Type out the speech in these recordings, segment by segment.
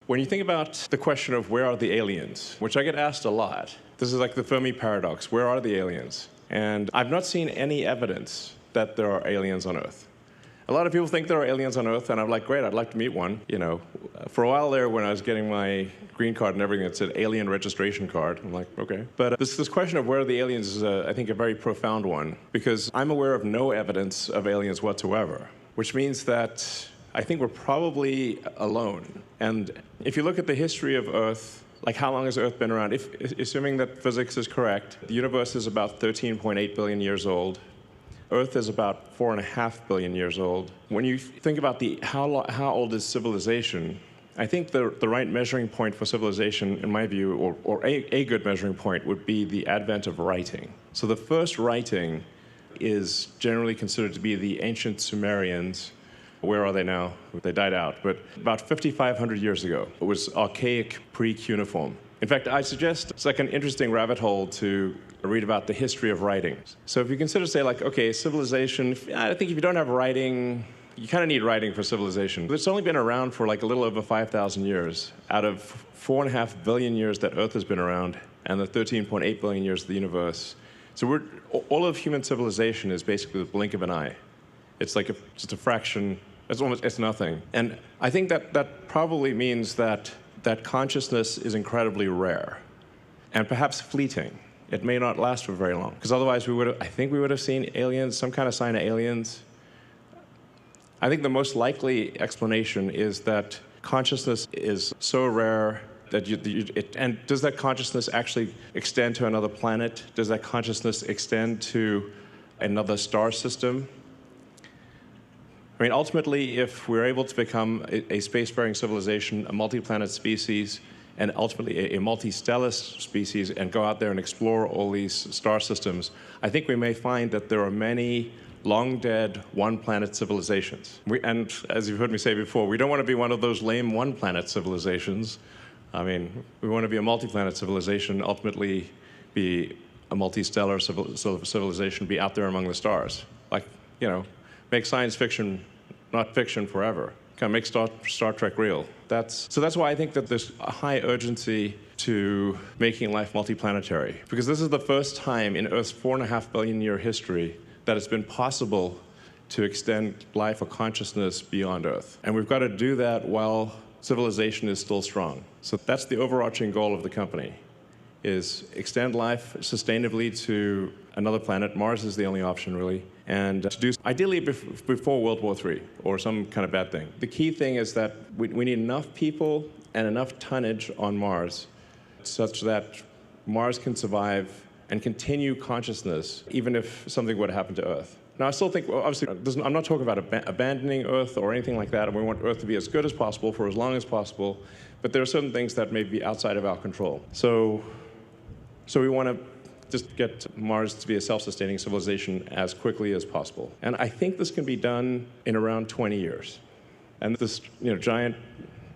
When you think about the question of where are the aliens, which I get asked a lot, this is like the Fermi paradox. Where are the aliens? And I've not seen any evidence that there are aliens on Earth. A lot of people think there are aliens on Earth, and I'm like, great, I'd like to meet one. You know, for a while there, when I was getting my green card and everything, it said alien registration card. I'm like, okay. But this question of where are the aliens is, I think, a very profound one, because I'm aware of no evidence of aliens whatsoever, which means that I think we're probably alone. And if you look at the history of Earth, like how long has Earth been around? Assuming that physics is correct, the universe is about 13.8 billion years old. Earth is about 4.5 billion years old. When you think about how old is civilization, I think the right measuring point for civilization, in my view, or a good measuring point, would be the advent of writing. So the first writing is generally considered to be the ancient Sumerians. Where are they now? They died out. But about 5,500 years ago, it was archaic pre-cuneiform. In fact, I suggest it's like an interesting rabbit hole to read about the history of writing. So if you consider, say, like, okay, civilization, I think if you don't have writing, you kind of need writing for civilization. It's only been around for like a little over 5,000 years out of 4.5 billion years that Earth has been around and the 13.8 billion years of the universe. So all of human civilization is basically the blink of an eye. It's like just a fraction. It's nothing. And I think that probably means that consciousness is incredibly rare and perhaps fleeting. It may not last for very long, because otherwise I think we would have seen aliens, some kind of sign of aliens. I think the most likely explanation is that consciousness is so rare that and does that consciousness actually extend to another planet? Does that consciousness extend to another star system? I mean, ultimately, if we're able to become a spacefaring civilization, a multi-planet species, and ultimately a multi-stellar species, and go out there and explore all these star systems, I think we may find that there are many long-dead one-planet civilizations. And as you've heard me say before, we don't want to be one of those lame one-planet civilizations. I mean, we want to be a multi-planet civilization, ultimately be a multi-stellar civilization, be out there among the stars. Like, you know, make science fiction not fiction forever. Kind of make Star Trek real. So that's why I think that there's a high urgency to making life multiplanetary. Because this is the first time in Earth's 4.5 billion year history that it's been possible to extend life or consciousness beyond Earth. And we've got to do that while civilization is still strong. So that's the overarching goal of the company, is extend life sustainably to another planet. Mars is the only option, really. And to do ideally before World War III or some kind of bad thing. The key thing is that we need enough people and enough tonnage on Mars such that Mars can survive and continue consciousness even if something were to happen to Earth. Now, I still think, well, obviously, I'm not talking about abandoning Earth or anything like that, and we want Earth to be as good as possible for as long as possible, but there are certain things that may be outside of our control. So we want to just get Mars to be a self-sustaining civilization as quickly as possible. And I think this can be done in around 20 years. And this, giant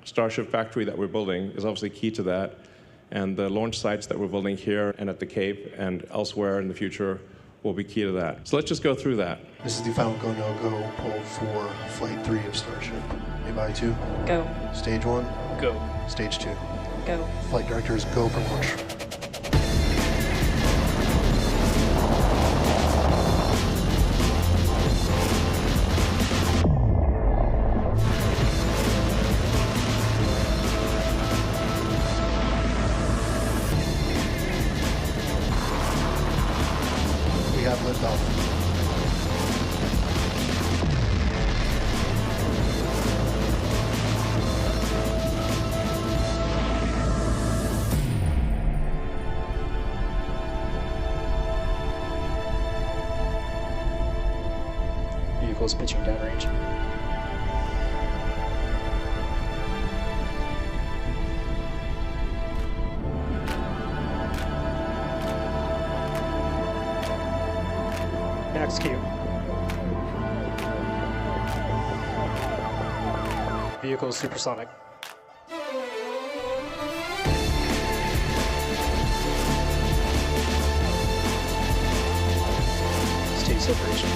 Starship factory that we're building is obviously key to that. And the launch sites that we're building here and at the Cape and elsewhere in the future will be key to that. So let's just go through that. This is the final go, no-go poll for Flight 3 of Starship. Anybody 2? Go. Stage 1? Go. Stage 2? Go. Flight directors, go for launch. We have liftoff. Vehicles pitching downrange. Max Q. Vehicle supersonic. Stage separation.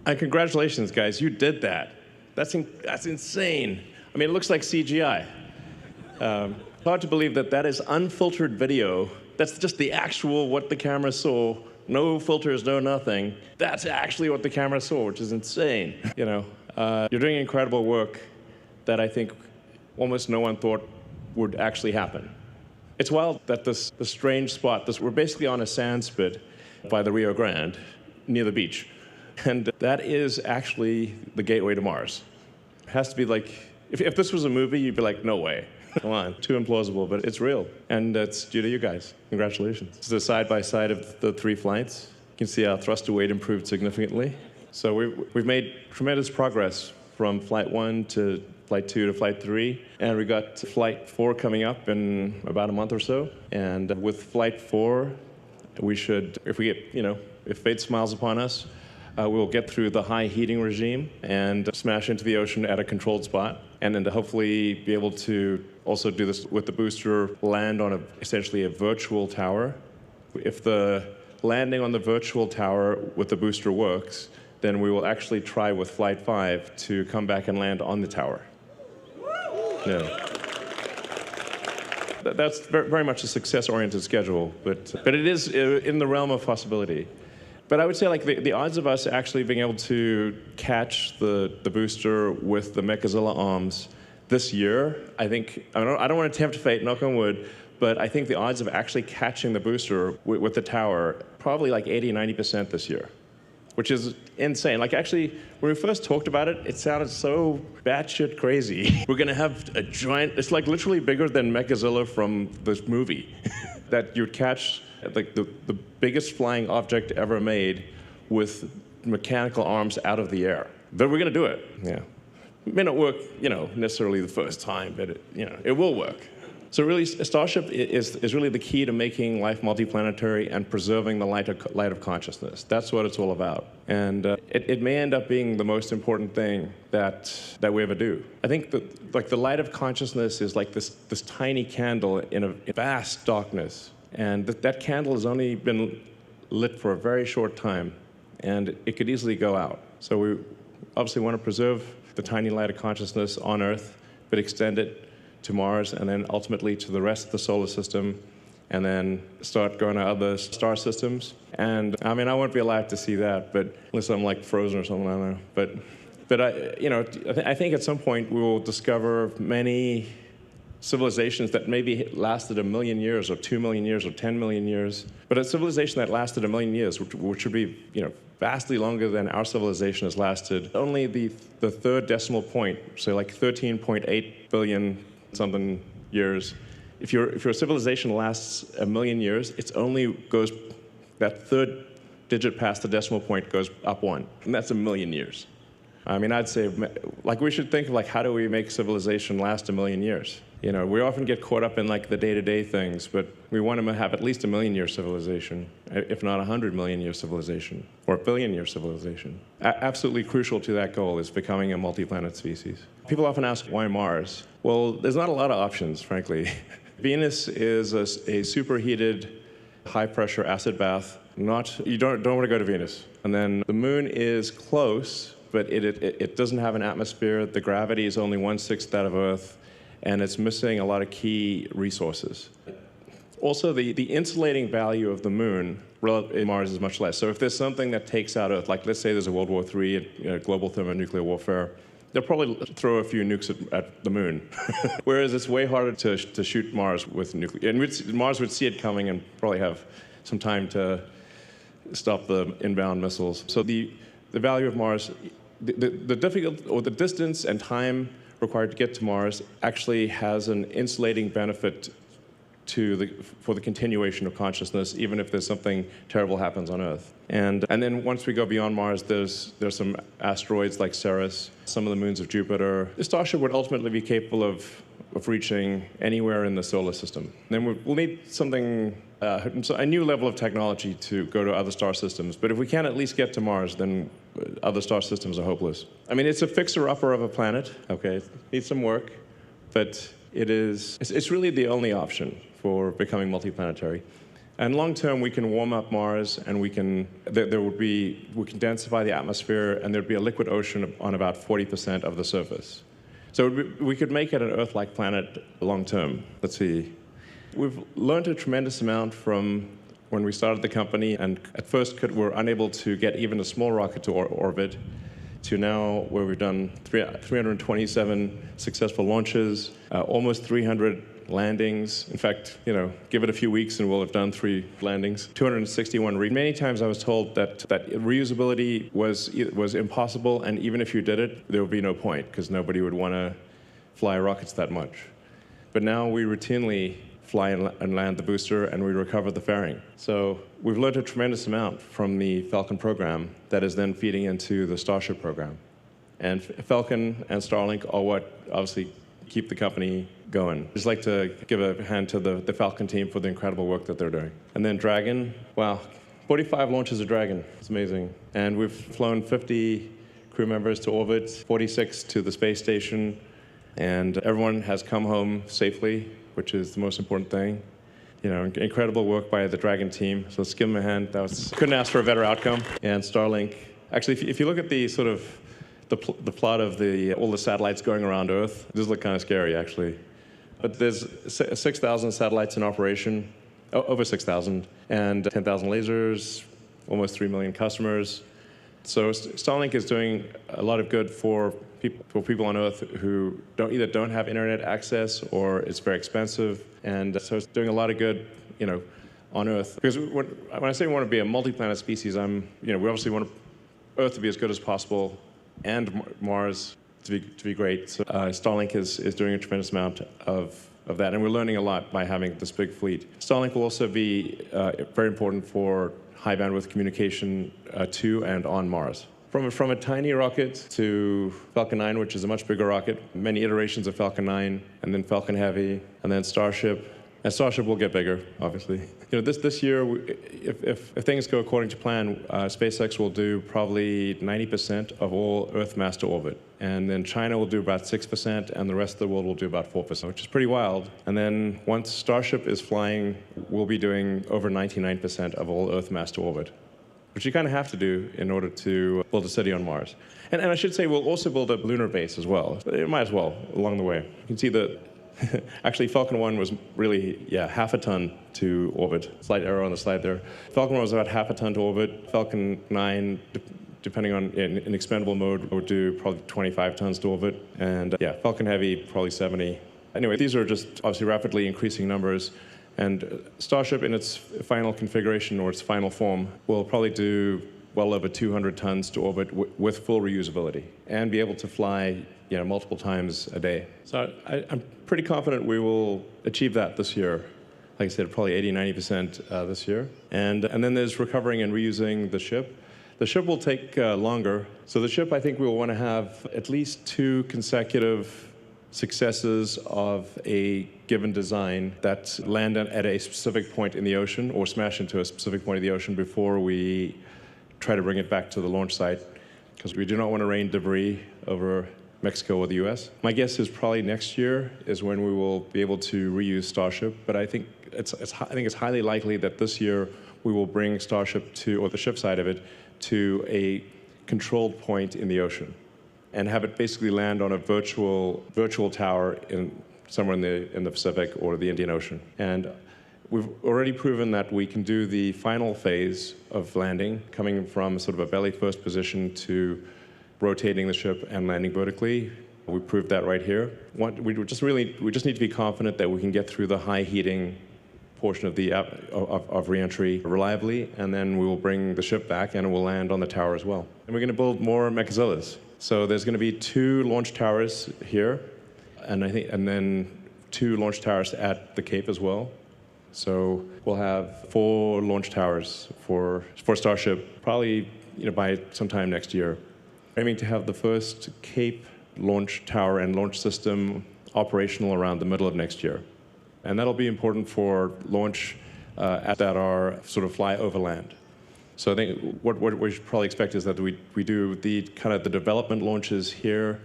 And congratulations, guys. You did that. That's insane. I mean, it looks like CGI. Hard to believe that that is unfiltered video. That's just the actual what the camera saw. No filters, no nothing. That's actually what the camera saw, which is insane. You know, you're doing incredible work that I think almost no one thought would actually happen. It's wild that this strange spot, we're basically on a sand spit by the Rio Grande, near the beach. And that is actually the gateway to Mars. It has to be like, if this was a movie, you'd be like, no way. Come on, too implausible, but it's real. And it's due to you guys. Congratulations. This is a side-by-side of the 3 flights. You can see our thrust to weight improved significantly. So we've made tremendous progress from Flight 1 to Flight 2 to Flight 3. And we got Flight 4 coming up in about a month or so. And with Flight 4, we should, if we get, if fate smiles upon us, we'll get through the high heating regime and smash into the ocean at a controlled spot. And then to hopefully be able to also do this with the booster, land on essentially a virtual tower. If the landing on the virtual tower with the booster works, then we will actually try with Flight 5 to come back and land on the tower. Yeah. That's very much a success-oriented schedule, but it is in the realm of possibility. But I would say, like, the odds of us actually being able to catch the booster with the Mechazilla arms this year, I think, I don't want to tempt fate, knock on wood, but I think the odds of actually catching the booster with the tower, probably like 80, 90% this year, which is insane. Like, actually, when we first talked about it, it sounded so batshit crazy. We're going to have a giant, it's like literally bigger than Mechazilla from this movie, that you'd catch like the biggest flying object ever made with mechanical arms out of the air. But we're going to do it. Yeah. It may not work, necessarily the first time, but it will work. So really, Starship is really the key to making life multiplanetary and preserving the light of consciousness. That's what it's all about. And it may end up being the most important thing that we ever do. I think that, like, the light of consciousness is like this tiny candle in a vast darkness. And that candle has only been lit for a very short time, and it could easily go out. So we obviously want to preserve the tiny light of consciousness on Earth, but extend it to Mars, and then ultimately to the rest of the solar system, and then start going to other star systems. And I mean, I won't be alive to see that, but unless I'm like frozen or something, I don't know. But I think at some point we will discover many civilizations that maybe lasted 1 million years or 2 million years or 10 million years. But a civilization that lasted 1 million years, which would be vastly longer than our civilization has lasted, only the third decimal point, so like 13.8 billion something years. If your civilization lasts 1 million years, it's only goes, that third digit past the decimal point goes up 1, and that's 1 million years. I mean, I'd say, like, we should think of, like, how do we make civilization last 1 million years? We often get caught up in, like, the day-to-day things, but we want to have at least 1 million-year civilization, if not 100 million-year civilization, or 1 billion-year civilization. Absolutely crucial to that goal is becoming a multi-planet species. People often ask, why Mars? Well, there's not a lot of options, frankly. Venus is a superheated, high-pressure acid bath. You don't want to go to Venus. And then the Moon is close, but it doesn't have an atmosphere. The gravity is only 1/6 that of Earth, and it's missing a lot of key resources. Also, the insulating value of the Moon in Mars is much less. So if there's something that takes out Earth, like let's say there's a World War III, global thermonuclear warfare, they'll probably throw a few nukes at the Moon. Whereas it's way harder to shoot Mars with nuclear. And Mars would see it coming and probably have some time to stop the inbound missiles. So the value of Mars, the distance and time required to get to Mars actually has an insulating benefit for the continuation of consciousness, even if there's something terrible happens on Earth. And then once we go beyond Mars, there's some asteroids like Ceres, some of the moons of Jupiter. The Starship would ultimately be capable of reaching anywhere in the solar system. Then we'll need something, a new level of technology to go to other star systems. But if we can't at least get to Mars, then other star systems are hopeless. I mean, it's a fixer-upper of a planet, okay? It needs some work, but it's really the only option for becoming multiplanetary. And long term, we can warm up Mars, and we can densify the atmosphere, and there'd be a liquid ocean on about 40% of the surface. So we could make it an Earth-like planet long term. Let's see. We've learned a tremendous amount from when we started the company, and at first were unable to get even a small rocket to orbit, to now where we've done 327 successful launches, almost 300 landings. In fact, give it a few weeks and we'll have done 3 landings. 261 Many times I was told that reusability was impossible, and even if you did it, there would be no point because nobody would want to fly rockets that much. But now we routinely fly and land the booster, and we recover the fairing. So we've learned a tremendous amount from the Falcon program that is then feeding into the Starship program. And Falcon and Starlink are what obviously keep the company going. I'd just like to give a hand to the Falcon team for the incredible work that they're doing. And then Dragon, wow, 45 launches of Dragon. It's amazing. And we've flown 50 crew members to orbit, 46 to the space station, and everyone has come home safely, which is the most important thing. Incredible work by the Dragon team. So let's give them a hand. Couldn't ask for a better outcome. And Starlink, actually, if you look at the sort of the plot of all the satellites going around Earth, this look kind of scary, actually. But there's 6,000 satellites in operation, over 6,000, and 10,000 lasers, almost 3 million customers. So Starlink is doing a lot of good for people on Earth who either don't have internet access or it's very expensive, and so it's doing a lot of good, on Earth. Because when I say we want to be a multi-planet species, we obviously want Earth to be as good as possible, and Mars to be great. So Starlink is doing a tremendous amount of that, and we're learning a lot by having this big fleet. Starlink will also be very important for high bandwidth communication to and on Mars. From a tiny rocket to Falcon 9, which is a much bigger rocket, many iterations of Falcon 9, and then Falcon Heavy, and then Starship. And Starship will get bigger, obviously. This year, if things go according to plan, SpaceX will do probably 90% of all Earth mass to orbit. And then China will do about 6%, and the rest of the world will do about 4%, which is pretty wild. And then once Starship is flying, we'll be doing over 99% of all Earth mass to orbit, which you kind of have to do in order to build a city on Mars. And I should say we'll also build a lunar base as well. It might as well, along the way. You can see that actually Falcon 1 was really, half a ton to orbit. Slight error on the slide there. Falcon 1 was about half a ton to orbit. Falcon 9, depending on in expendable mode, would do probably 25 tons to orbit. And Falcon Heavy, probably 70. Anyway, these are just obviously rapidly increasing numbers. And Starship in its final configuration or its final form will probably do well over 200 tons to orbit with full reusability and be able to fly multiple times a day. So I'm pretty confident we will achieve that this year. Like I said, probably 80-90% this year. And then there's recovering and reusing the ship. The ship will take longer. So the ship, I think we will want to have at least 2 consecutive successes of a given design that land at a specific point in the ocean or smash into a specific point of the ocean before we try to bring it back to the launch site, because we do not want to rain debris over Mexico or the US. My guess is probably next year is when we will be able to reuse Starship, but I think it's highly likely that this year we will bring Starship or the ship side of it, to a controlled point in the ocean and have it basically land on a virtual tower somewhere in the Pacific or the Indian Ocean. And we've already proven that we can do the final phase of landing, coming from sort of a belly first position to rotating the ship and landing vertically. We proved that right here. We just need to be confident that we can get through the high heating portion of re-entry reliably, and then we will bring the ship back and it will land on the tower as well. And we're going to build more Mechazillas. So there's going to be 2 launch towers here, and then 2 launch towers at the Cape as well. So we'll have 4 launch towers for Starship, probably by sometime next year. Aiming to have the first Cape launch tower and launch system operational around the middle of next year. And that'll be important for launch that are sort of fly over land. So I think what we should probably expect is that we do the development launches here,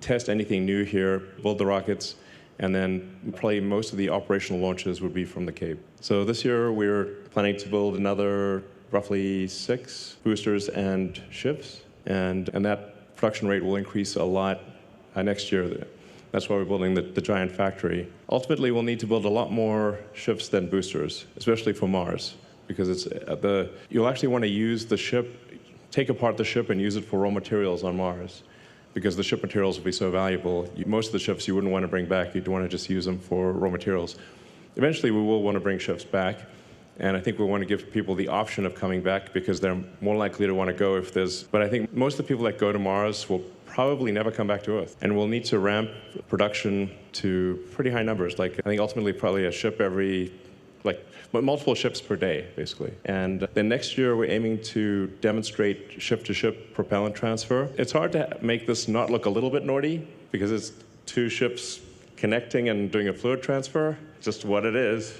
test anything new here, build the rockets, And then probably most of the operational launches would be from the Cape. So this year we're planning to build another roughly 6 boosters and ships, and that production rate will increase a lot next year. That's why we're building the giant factory. Ultimately, we'll need to build a lot more ships than boosters, especially for Mars, because you'll actually want to use the ship, take apart the ship and use it for raw materials on Mars, because the ship materials will be so valuable. Most of the ships you wouldn't want to bring back. You'd want to just use them for raw materials. Eventually, we will want to bring ships back, and I think we'll want to give people the option of coming back because they're more likely to want to go if there's... But I think most of the people that go to Mars will probably never come back to Earth, and we'll need to ramp production to pretty high numbers. Like, I think ultimately probably a ship every... multiple ships per day, basically. And then next year, we're aiming to demonstrate ship-to-ship propellant transfer. It's hard to make this not look a little bit naughty, because it's 2 ships connecting and doing a fluid transfer, just what it is.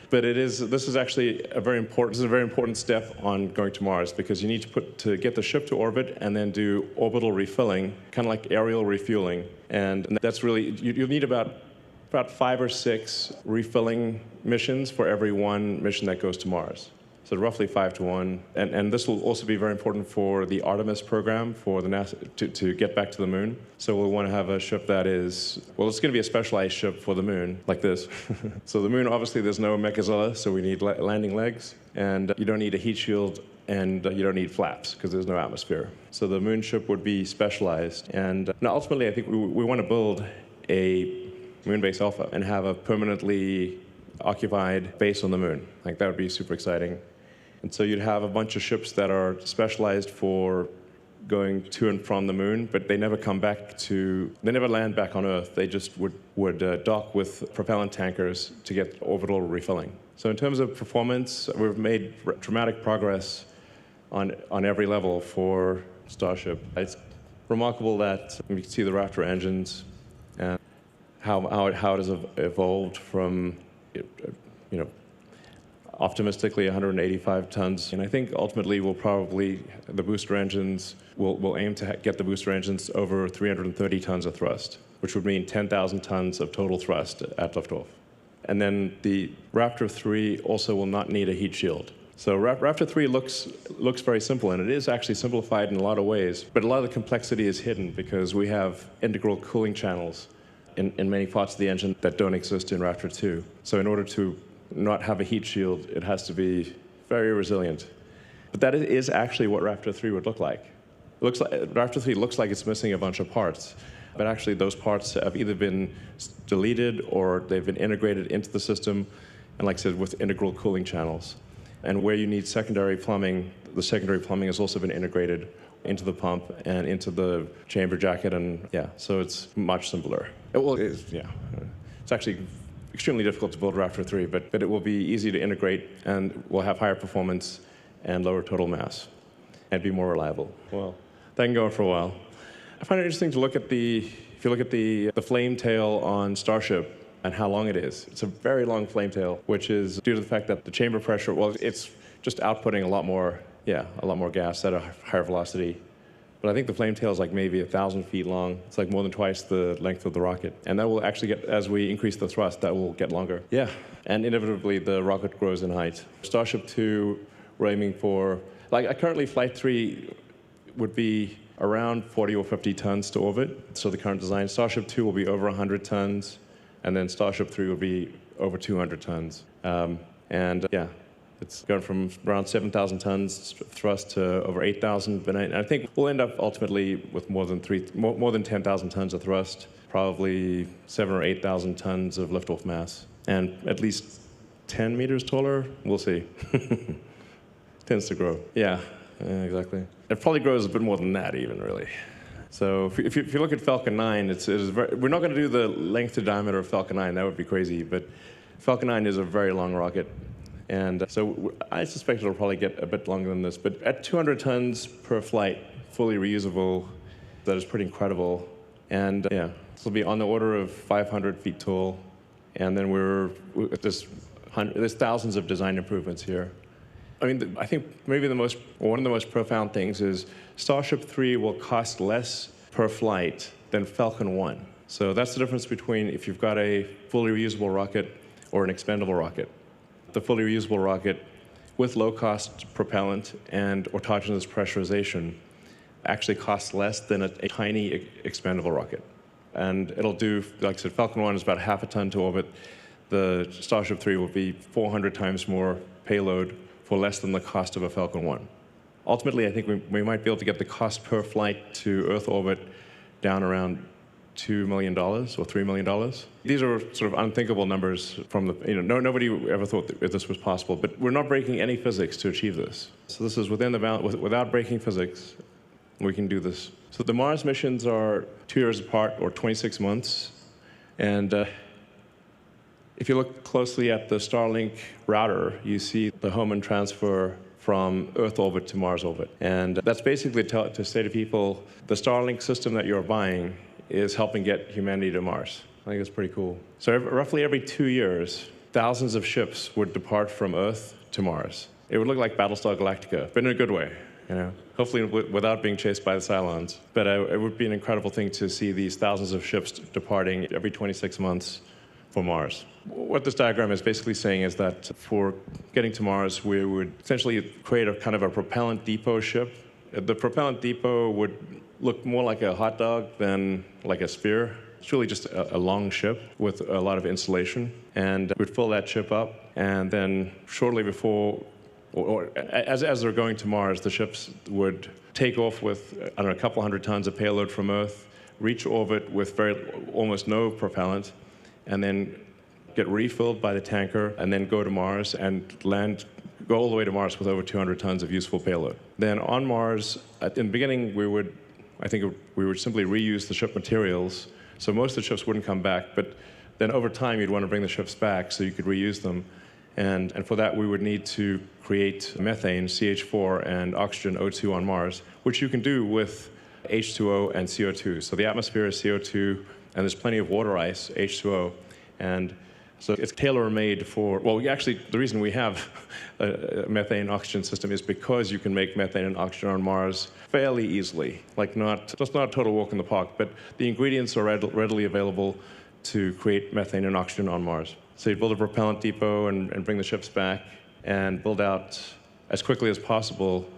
But this is actually a very important step on going to Mars, because you need to get the ship to orbit and then do orbital refilling, kind of like aerial refueling. And that's really, you'll need about 5 or 6 refilling missions for every 1 mission that goes to Mars. So roughly 5 to 1. And this will also be very important for the Artemis program for the NASA to get back to the moon. So we'll want to have a ship that is, well, it's going to be a specialized ship for the moon, like this. So the moon, obviously, there's no mechazilla, so we need landing legs. And you don't need a heat shield, and you don't need flaps, because there's no atmosphere. So the moon ship would be specialized. And now, ultimately, I think we want to build a Moonbase Alpha and have a permanently occupied base on the moon. Like, that would be super exciting. And so you'd have a bunch of ships that are specialized for going to and from the moon, but they never land back on Earth. They just would dock with propellant tankers to get orbital refilling. So in terms of performance, we've made dramatic progress on every level for Starship. It's remarkable that you can see the Raptor engines and how it has evolved from, optimistically 185 tons. And I think ultimately the booster engines will aim to get the booster engines over 330 tons of thrust, which would mean 10,000 tons of total thrust at liftoff. And then the Raptor 3 also will not need a heat shield. So Raptor 3 looks very simple, and it is actually simplified in a lot of ways, but a lot of the complexity is hidden because we have integral cooling channels in many parts of the engine that don't exist in Raptor 2. So in order to not have a heat shield, it has to be very resilient. But that is actually what Raptor 3 would look like. Raptor 3 looks like it's missing a bunch of parts, but actually those parts have either been deleted or they've been integrated into the system, and like I said, with integral cooling channels. And where you need secondary plumbing, the secondary plumbing has also been integrated into the pump and into the chamber jacket, and so it's much simpler. It's actually extremely difficult to build Raptor 3, but it will be easy to integrate and will have higher performance and lower total mass and be more reliable. Well, that can go on for a while. I find it interesting to look at if you look at the flame tail on Starship and how long it is. It's a very long flame tail, which is due to the fact that the chamber pressure, it's just outputting a lot more gas at a higher velocity. But I think the flame tail is like maybe 1,000 feet long. It's like more than twice the length of the rocket. And that will actually as we increase the thrust, that will get longer. Yeah, and inevitably the rocket grows in height. Starship 2, we're aiming for, currently Flight 3 would be around 40 or 50 tons to orbit. So the current design, Starship 2 will be over 100 tons, and then Starship 3 will be over 200 tons. It's gone from around 7,000 tons thrust to over 8,000. But I think we'll end up ultimately with more than 10,000 tons of thrust, probably 7,000 or 8,000 tons of liftoff mass, and at least 10 meters taller. We'll see. Tends to grow. Yeah, exactly. It probably grows a bit more than that, even really. So if you look at Falcon 9, we're not going to do the length to diameter of Falcon 9. That would be crazy. But Falcon 9 is a very long rocket. And so I suspect it'll probably get a bit longer than this. But at 200 tons per flight, fully reusable, that is pretty incredible. And this will be on the order of 500 feet tall. And then there's thousands of design improvements here. I mean, I think maybe one of the most profound things is Starship 3 will cost less per flight than Falcon 1. So that's the difference between if you've got a fully reusable rocket or an expendable rocket. The fully reusable rocket with low-cost propellant and autogenous pressurization actually costs less than a tiny expendable rocket. And it'll do, like I said, Falcon 1 is about half a ton to orbit. The Starship 3 will be 400 times more payload for less than the cost of a Falcon 1. Ultimately, I think we might be able to get the cost per flight to Earth orbit down around $2 million or $3 million. These are sort of unthinkable numbers from the, nobody ever thought that this was possible, but we're not breaking any physics to achieve this. So this is within the bound, without breaking physics, we can do this. So the Mars missions are 2 years apart, or 26 months. And if you look closely at the Starlink router, you see the home and transfer from Earth orbit to Mars orbit. And that's basically to say to people, the Starlink system that you're buying is helping get humanity to Mars. I think it's pretty cool. So roughly every 2 years, thousands of ships would depart from Earth to Mars. It would look like Battlestar Galactica, but in a good way, hopefully without being chased by the Cylons. But it would be an incredible thing to see these thousands of ships departing every 26 months for Mars. What this diagram is basically saying is that for getting to Mars, we would essentially create a kind of a propellant depot ship. The propellant depot would look more like a hot dog than like a sphere. It's really just a long ship with a lot of insulation. And we'd fill that ship up, and then shortly before, or as they're going to Mars, the ships would take off with, I don't know, a couple hundred tons of payload from Earth, reach orbit with almost no propellant, and then get refilled by the tanker, and then go to Mars and go all the way to Mars with over 200 tons of useful payload. Then on Mars, in the beginning, we would simply reuse the ship materials, so most of the ships wouldn't come back, but then over time, you'd want to bring the ships back so you could reuse them. And for that, we would need to create methane, CH4, and oxygen, O2 on Mars, which you can do with H2O and CO2. So the atmosphere is CO2, and there's plenty of water ice, H2O. And so it's tailor-made for, well, actually, the reason we have a methane oxygen system is because you can make methane and oxygen on Mars fairly easily. Like just not a total walk in the park, but the ingredients are readily available to create methane and oxygen on Mars. So you build a propellant depot and bring the ships back and build out, as quickly as possible,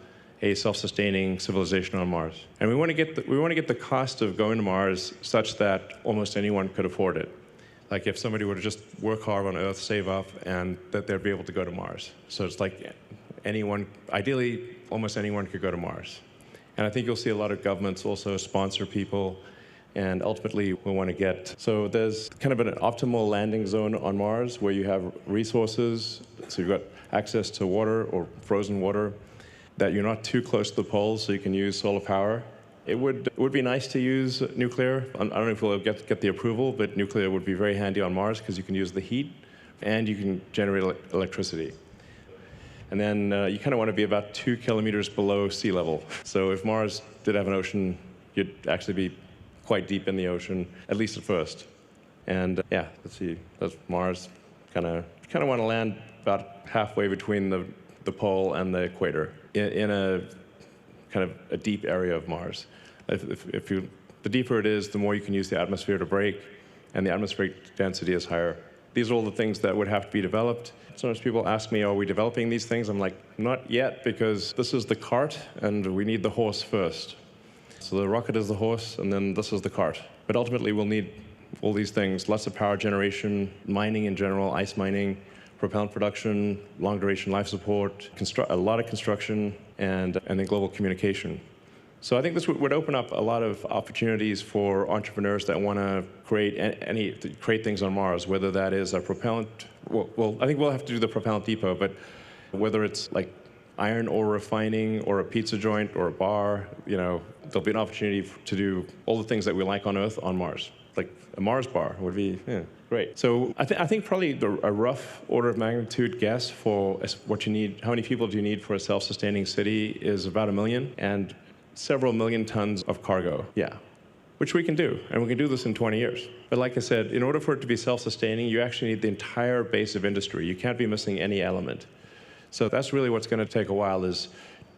a self-sustaining civilization on Mars. And we want to get the cost of going to Mars such that almost anyone could afford it. Like if somebody were to just work hard on Earth, save up, and that they'd be able to go to Mars. So it's like anyone, ideally, almost anyone could go to Mars. And I think you'll see a lot of governments also sponsor people, and ultimately we want to get, so there's kind of an optimal landing zone on Mars where you have resources, so you've got access to water or frozen water, that you're not too close to the poles, so you can use solar power. It would be nice to use nuclear. I don't know if we'll get the approval, but nuclear would be very handy on Mars because you can use the heat and you can generate electricity. And then you kind of want to be about 2 kilometers below sea level. So if Mars did have an ocean, you'd actually be quite deep in the ocean, at least at first. And yeah, let's see, that's Mars. Kind of want to land about halfway between the pole and the equator in a kind of a deep area of Mars. The deeper it is, the more you can use the atmosphere to brake, and the atmospheric density is higher. These are all the things that would have to be developed. Sometimes people ask me, are we developing these things? I'm like, not yet, because this is the cart, and we need the horse first. So the rocket is the horse, and then this is the cart. But ultimately, we'll need all these things, lots of power generation, mining in general, ice mining, propellant production, long-duration life support, a lot of construction, and then global communication. So I think this would open up a lot of opportunities for entrepreneurs that want to create things on Mars, whether that is a propellant. Well, I think we'll have to do the propellant depot, but whether it's like iron ore refining or a pizza joint or a bar, there'll be an opportunity to do all the things that we like on Earth on Mars. Like a Mars bar would be great. So I think probably a rough order of magnitude guess for what you need, how many people do you need for a self-sustaining city is about 1 million, and several million tons of cargo. Yeah, which we can do, and we can do this in 20 years. But like I said, in order for it to be self-sustaining, you actually need the entire base of industry. You can't be missing any element. So that's really what's going to take a while is,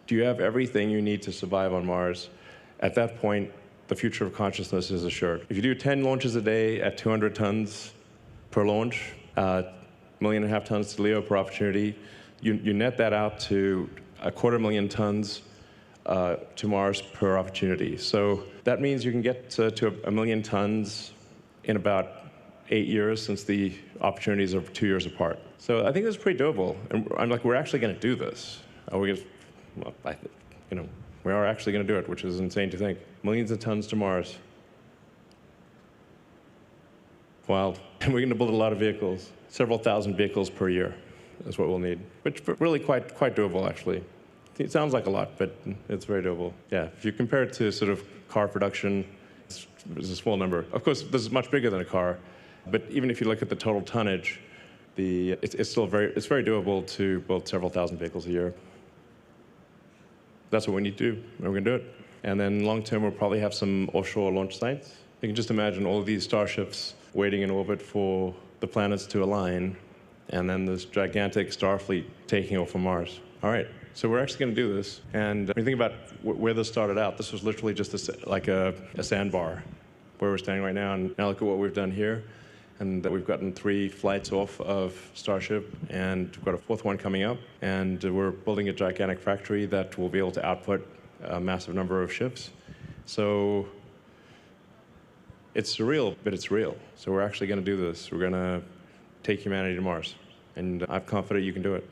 do you have everything you need to survive on Mars? At that point, the future of consciousness is assured. If you do 10 launches a day at 200 tons per launch, 1.5 million tons to LEO per opportunity, you net that out to 250,000 tons to Mars per opportunity. So that means you can get to 1 million tons in about 8 years, since the opportunities are 2 years apart. So I think that's pretty doable. And I'm like, we're actually going to do this. We are actually going to do it, which is insane to think. Millions of tons to Mars. Wild. And we're going to build a lot of vehicles. Several thousand vehicles per year is what we'll need. Which really quite doable, actually. It sounds like a lot, but it's very doable. Yeah, if you compare it to sort of car production, it's a small number. Of course, this is much bigger than a car, but even if you look at the total tonnage, it's very doable to build several thousand vehicles a year. That's what we need to do, and we're going to do it. And then long term, we'll probably have some offshore launch sites. You can just imagine all of these starships waiting in orbit for the planets to align, and then this gigantic star fleet taking off from Mars. All right, so we're actually going to do this. And when you think about where this started out, this was literally just like a sandbar where we're standing right now. And now look at what we've done here. And that we've gotten 3 flights off of Starship, and we've got a 4th one coming up. And we're building a gigantic factory that will be able to output a massive number of ships. So it's surreal, but it's real. So we're actually going to do this. We're going to take humanity to Mars. And I'm confident you can do it.